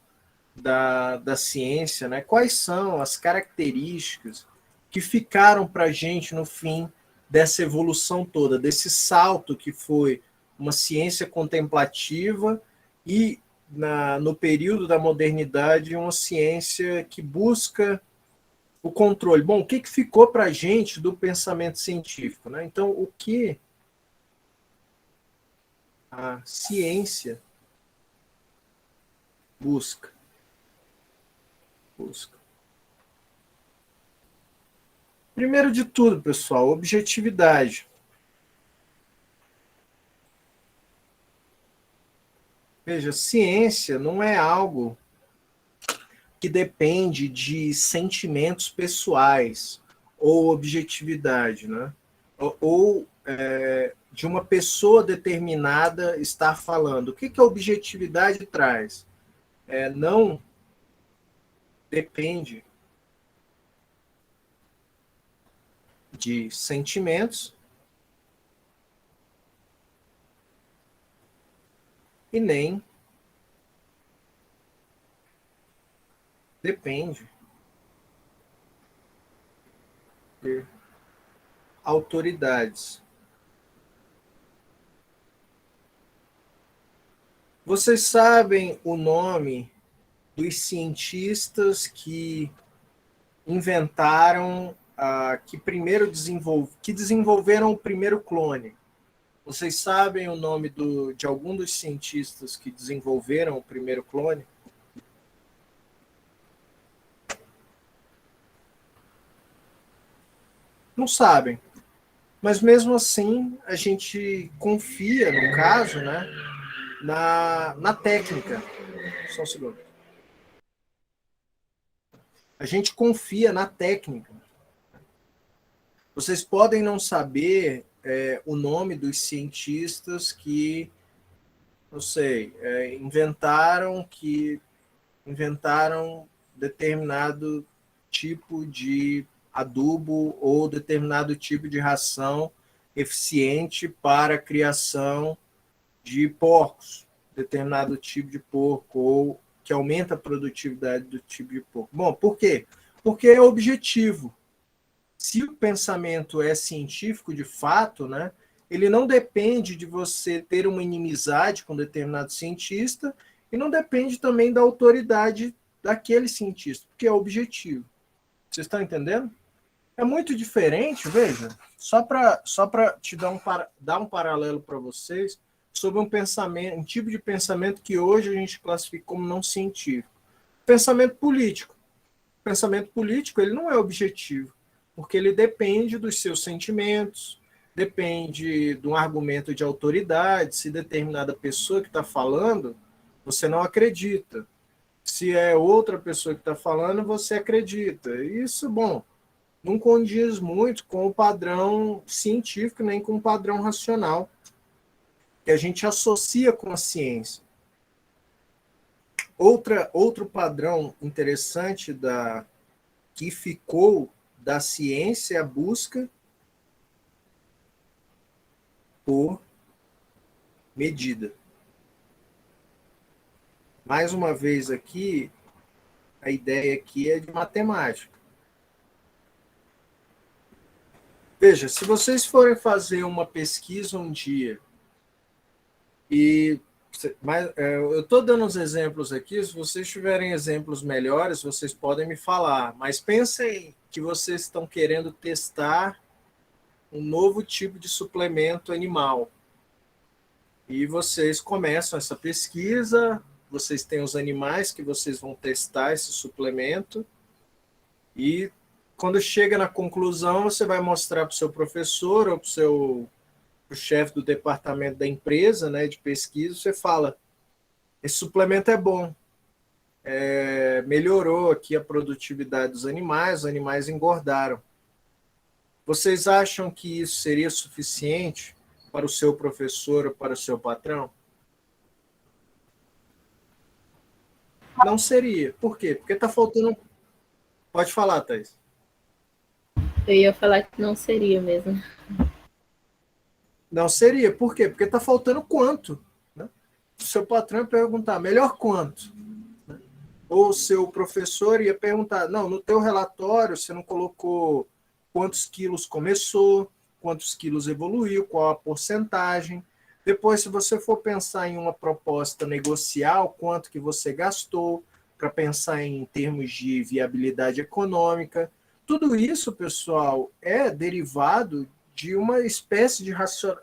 da ciência, né? Quais são as características que ficaram para a gente no fim dessa evolução toda, desse salto que foi uma ciência contemplativa e, no período da modernidade, uma ciência que busca o controle. Bom, o que ficou para a gente do pensamento científico, né? Então, o que a ciência busca? Busca. Primeiro de tudo, pessoal, objetividade. Veja, ciência não é algo que depende de sentimentos pessoais ou objetividade, né? Ou de uma pessoa determinada estar falando. O que a objetividade traz? Não depende de sentimentos e nem depende de autoridades. Vocês sabem o nome dos cientistas que inventaram, que desenvolveram o primeiro clone? Vocês sabem o nome de algum dos cientistas que desenvolveram o primeiro clone? Não sabem. Mas mesmo assim, a gente confia, no caso, né, na técnica. Só um segundo. A gente confia na técnica. Vocês podem não saber o nome dos cientistas que, não sei, inventaram determinado tipo de adubo ou determinado tipo de ração eficiente para a criação de porcos, determinado tipo de porco, ou que aumenta a produtividade do tipo de porco. Bom, por quê? Porque é objetivo. Se o pensamento é científico de fato, né, ele não depende de você ter uma inimizade com determinado cientista e não depende também da autoridade daquele cientista, porque é objetivo. Vocês estão entendendo? É muito diferente, veja, só para te dar um paralelo para vocês sobre um tipo de pensamento que hoje a gente classifica como não científico. Pensamento político. O pensamento político ele não é objetivo, porque ele depende dos seus sentimentos, depende de um argumento de autoridade, se determinada pessoa que está falando, você não acredita. Se é outra pessoa que está falando, você acredita. Isso, bom, não condiz muito com o padrão científico, nem com o padrão racional que a gente associa com a ciência. Outro padrão interessante que ficou da ciência é a busca por medida. Mais uma vez aqui, a ideia aqui é de matemática. Veja, se vocês forem fazer uma pesquisa um dia, eu estou dando uns exemplos aqui, se vocês tiverem exemplos melhores, vocês podem me falar, mas pensem que vocês estão querendo testar um novo tipo de suplemento animal. E vocês começam essa pesquisa, vocês têm os animais que vocês vão testar esse suplemento, e quando chega na conclusão, você vai mostrar para o seu professor ou para o chefe do departamento da empresa, né, de pesquisa, você fala, esse suplemento é bom, melhorou aqui a produtividade dos animais, os animais engordaram. Vocês acham que isso seria suficiente para o seu professor ou para o seu patrão? Não seria. Por quê? Porque está faltando... Pode falar, Thaís. Eu ia falar que não seria mesmo. Não seria. Por quê? Porque está faltando quanto? Né? O seu patrão ia perguntar, melhor quanto? Né? Ou o seu professor ia perguntar, não, no teu relatório você não colocou quantos quilos começou, quantos quilos evoluiu, qual a porcentagem. Depois, se você for pensar em uma proposta negocial, quanto que você gastou, para pensar em termos de viabilidade econômica. Tudo isso, pessoal, é derivado de uma espécie de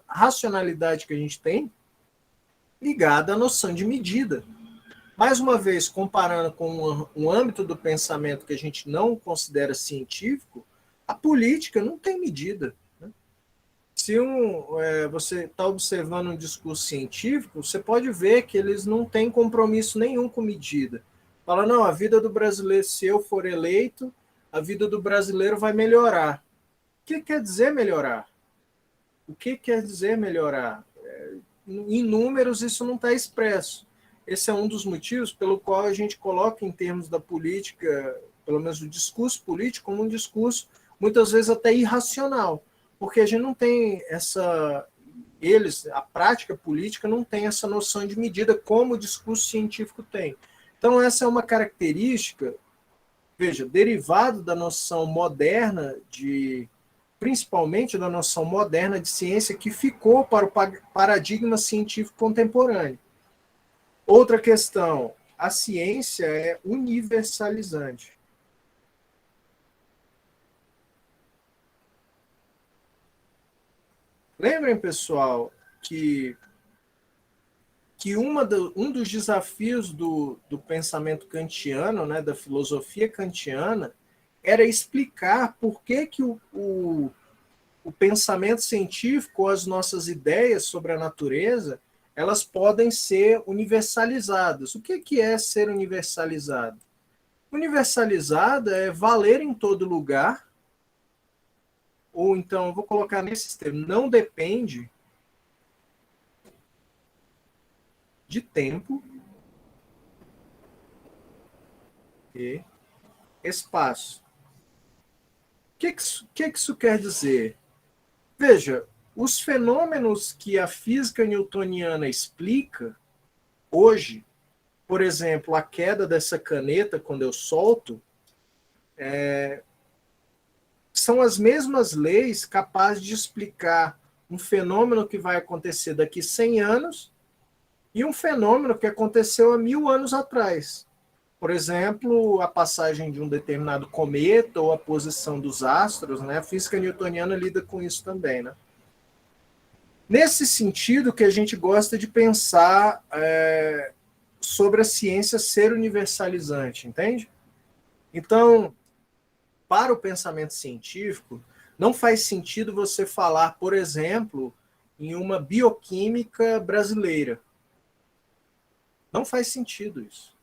racionalidade que a gente tem ligada à noção de medida. Mais uma vez, comparando com um âmbito do pensamento que a gente não considera científico, A política não tem medida. Se você está observando um discurso científico, você pode ver que eles não têm compromisso nenhum com medida. Fala, não, a vida do brasileiro, se eu for eleito, a vida do brasileiro vai melhorar. O que quer dizer melhorar? O que quer dizer melhorar? Em números, isso não está expresso. Esse é um dos motivos pelo qual a gente coloca em termos da política, pelo menos o discurso político, como um discurso muitas vezes até irracional, porque a gente não tem a prática política não tem essa noção de medida como o discurso científico tem. Então essa é uma característica, veja, derivado da noção moderna principalmente da noção moderna de ciência que ficou para o paradigma científico contemporâneo. Outra questão, a ciência é universalizante. Lembrem, pessoal, que um dos desafios do pensamento kantiano, né, da filosofia kantiana, era explicar por que o pensamento científico, as nossas ideias sobre a natureza, elas podem ser universalizadas. O que é ser universalizado? Universalizada é valer em todo lugar, ou então, vou colocar nesses termos, não depende de tempo e espaço. O que isso quer dizer? Veja, os fenômenos que a física newtoniana explica hoje, por exemplo, a queda dessa caneta quando eu solto, são as mesmas leis capazes de explicar um fenômeno que vai acontecer daqui 100 anos e um fenômeno que aconteceu há 1000 anos atrás. Por exemplo, a passagem de um determinado cometa ou a posição dos astros, né? A física newtoniana lida com isso também, né? Nesse sentido que a gente gosta de pensar sobre a ciência ser universalizante, entende? Então, para o pensamento científico, não faz sentido você falar, por exemplo, em uma bioquímica brasileira. Não faz sentido isso.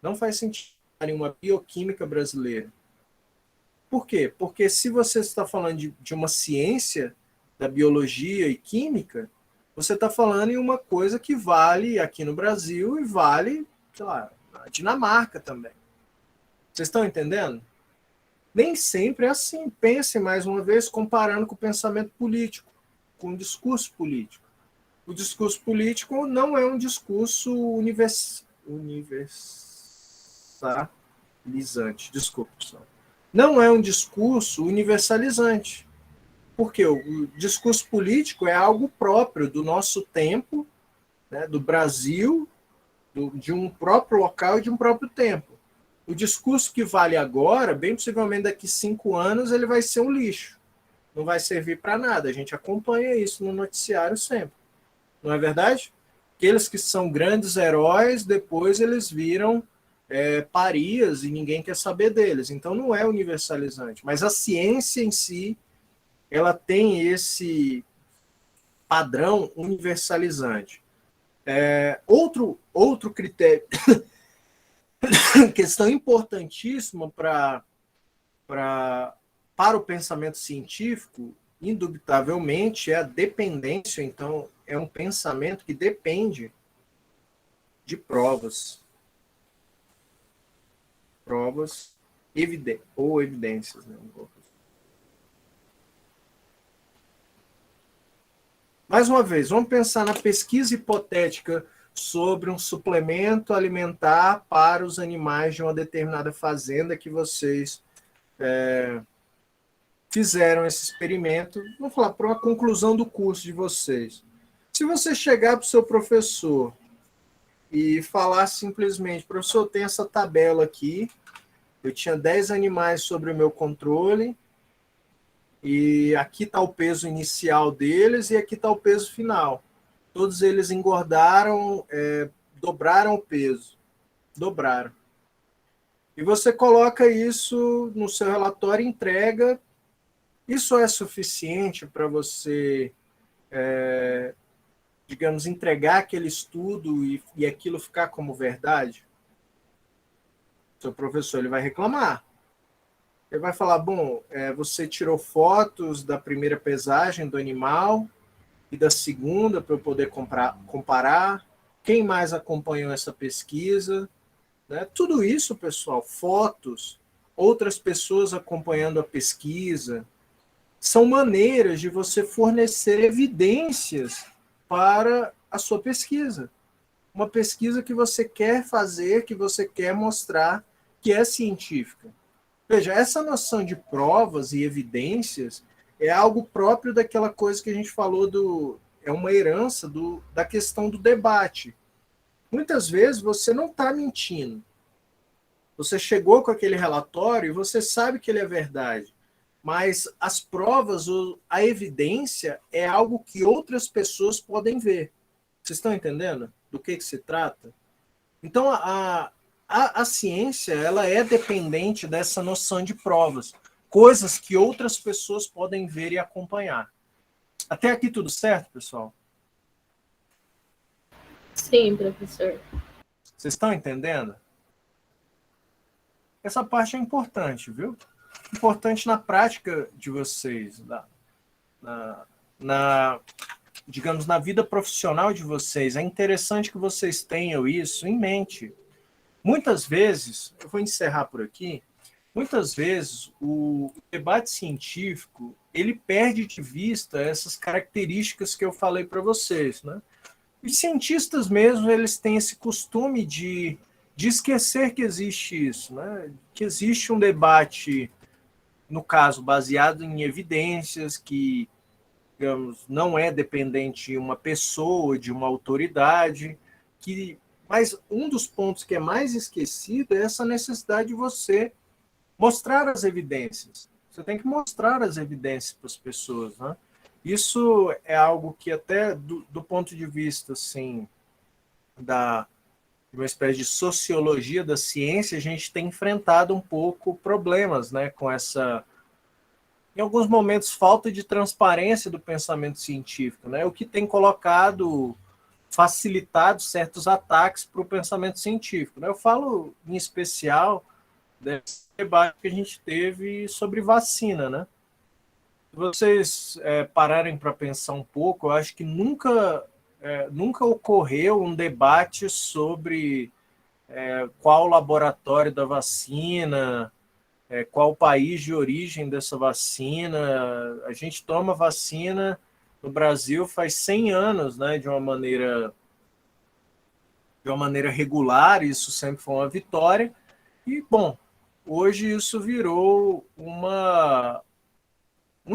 Não faz sentido em uma bioquímica brasileira. Por quê? Porque se você está falando de uma ciência da biologia e química, você está falando em uma coisa que vale aqui no Brasil e vale, sei lá, na Dinamarca também. Vocês estão entendendo? Nem sempre é assim. Pense mais uma vez comparando com o pensamento político, com o discurso político. O discurso político não é um discurso universalizante. Desculpa, pessoal. Não é um discurso universalizante. Porque o discurso político é algo próprio do nosso tempo, né, do Brasil, de um próprio local e de um próprio tempo. O discurso que vale agora, bem possivelmente daqui 5 anos, ele vai ser um lixo. Não vai servir para nada. A gente acompanha isso no noticiário sempre. Não é verdade? Aqueles que são grandes heróis, depois eles viram parias e ninguém quer saber deles. Então não é universalizante. Mas a ciência em si, ela tem esse padrão universalizante. Outro critério, questão importantíssima para o pensamento científico, indubitavelmente, é a dependência. Então, é um pensamento que depende de provas. Provas ou evidências. Né? Mais uma vez, vamos pensar na pesquisa hipotética sobre um suplemento alimentar para os animais de uma determinada fazenda que vocês fizeram esse experimento. Vamos falar para uma conclusão do curso de vocês. Se você chegar para o seu professor e falar simplesmente, professor, tem essa tabela aqui, eu tinha 10 animais sobre o meu controle, e aqui está o peso inicial deles e aqui está o peso final. Todos eles engordaram, dobraram o peso. Dobraram. E você coloca isso no seu relatório e entrega. Isso é suficiente para você, digamos, entregar aquele estudo e aquilo ficar como verdade? Seu professor ele vai reclamar. Ele vai falar, bom, você tirou fotos da primeira pesagem do animal e da segunda para eu poder comparar. Quem mais acompanhou essa pesquisa? Né? Tudo isso, pessoal, fotos, outras pessoas acompanhando a pesquisa, são maneiras de você fornecer evidências para a sua pesquisa. Uma pesquisa que você quer fazer, que você quer mostrar que é científica. Veja, essa noção de provas e evidências é algo próprio daquela coisa que a gente falou é uma herança da questão do debate. Muitas vezes você não está mentindo. Você chegou com aquele relatório e você sabe que ele é verdade. Mas as provas, a evidência é algo que outras pessoas podem ver. Vocês estão entendendo do que se trata? Então, a ciência ela é dependente dessa noção de provas, coisas que outras pessoas podem ver e acompanhar. Até aqui tudo certo, pessoal? Sim, professor. Vocês estão entendendo? Essa parte é importante, viu? Importante na prática de vocês, digamos, na vida profissional de vocês. É interessante que vocês tenham isso em mente. Muitas vezes, eu vou encerrar por aqui, muitas vezes o debate científico ele perde de vista essas características que eu falei para vocês, né? Os cientistas mesmo, eles têm esse costume de esquecer que existe isso, né? Que existe um debate, no caso, baseado em evidências, que, digamos, não é dependente de uma pessoa, de uma autoridade, mas um dos pontos que é mais esquecido é essa necessidade de você mostrar as evidências. Você tem que mostrar as evidências para as pessoas, né? Isso é algo que até do ponto de vista assim, de uma espécie de sociologia da ciência, a gente tem enfrentado um pouco problemas, né, com essa, em alguns momentos, falta de transparência do pensamento científico, né, o que tem facilitado certos ataques para o pensamento científico, né? Eu falo em especial desse debate que a gente teve sobre vacina, né? Se vocês pararem para pensar um pouco, eu acho que nunca ocorreu um debate sobre qual laboratório da vacina, qual o país de origem dessa vacina. A gente toma vacina no Brasil faz 100 anos, né, de uma maneira regular, isso sempre foi uma vitória. E, bom, hoje isso virou um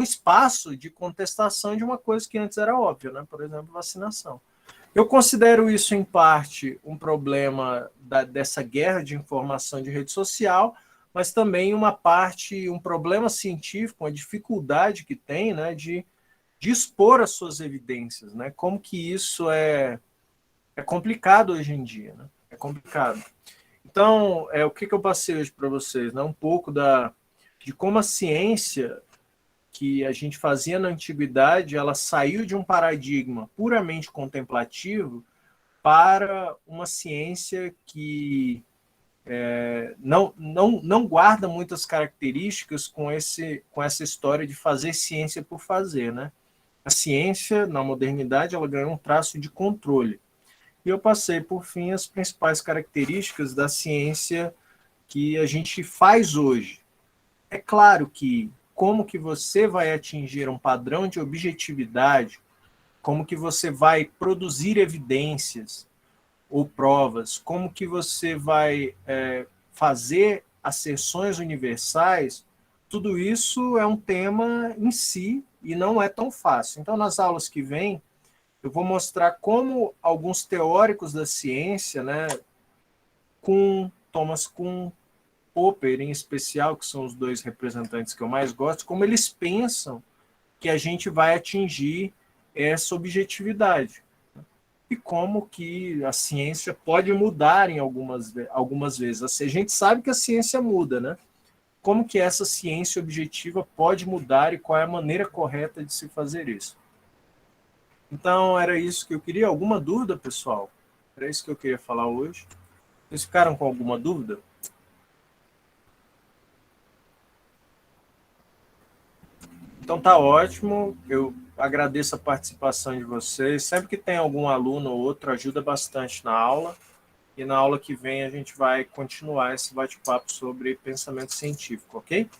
espaço de contestação de uma coisa que antes era óbvia, né? Por exemplo, vacinação. Eu considero isso, em parte, um problema dessa guerra de informação de rede social, mas também um problema científico, uma dificuldade que tem, né, de expor as suas evidências, né? Como que isso é complicado hoje em dia, né? É complicado. Então, o que eu passei hoje para vocês, né? Um pouco de como a ciência que a gente fazia na antiguidade, ela saiu de um paradigma puramente contemplativo para uma ciência que não guarda muitas características com essa história de fazer ciência por fazer, né? A ciência, na modernidade, ela ganhou um traço de controle. E eu passei, por fim, as principais características da ciência que a gente faz hoje. É claro que como que você vai atingir um padrão de objetividade, como que você vai produzir evidências ou provas, como que você vai fazer asserções universais, tudo isso é um tema em si e não é tão fácil. Então, nas aulas que vêm, eu vou mostrar como alguns teóricos da ciência, né, Thomas Kuhn, Popper, em especial, que são os dois representantes que eu mais gosto, como eles pensam que a gente vai atingir essa objetividade. e como que a ciência pode mudar em algumas vezes. Assim, a gente sabe que a ciência muda, né? Como que essa ciência objetiva pode mudar e qual é a maneira correta de se fazer isso. Então, era isso que eu queria. Alguma dúvida, pessoal? Era isso que eu queria falar hoje. Vocês ficaram com alguma dúvida? Então tá ótimo, eu agradeço a participação de vocês. Sempre que tem algum aluno ou outro, ajuda bastante na aula. E na aula que vem a gente vai continuar esse bate-papo sobre pensamento científico, ok?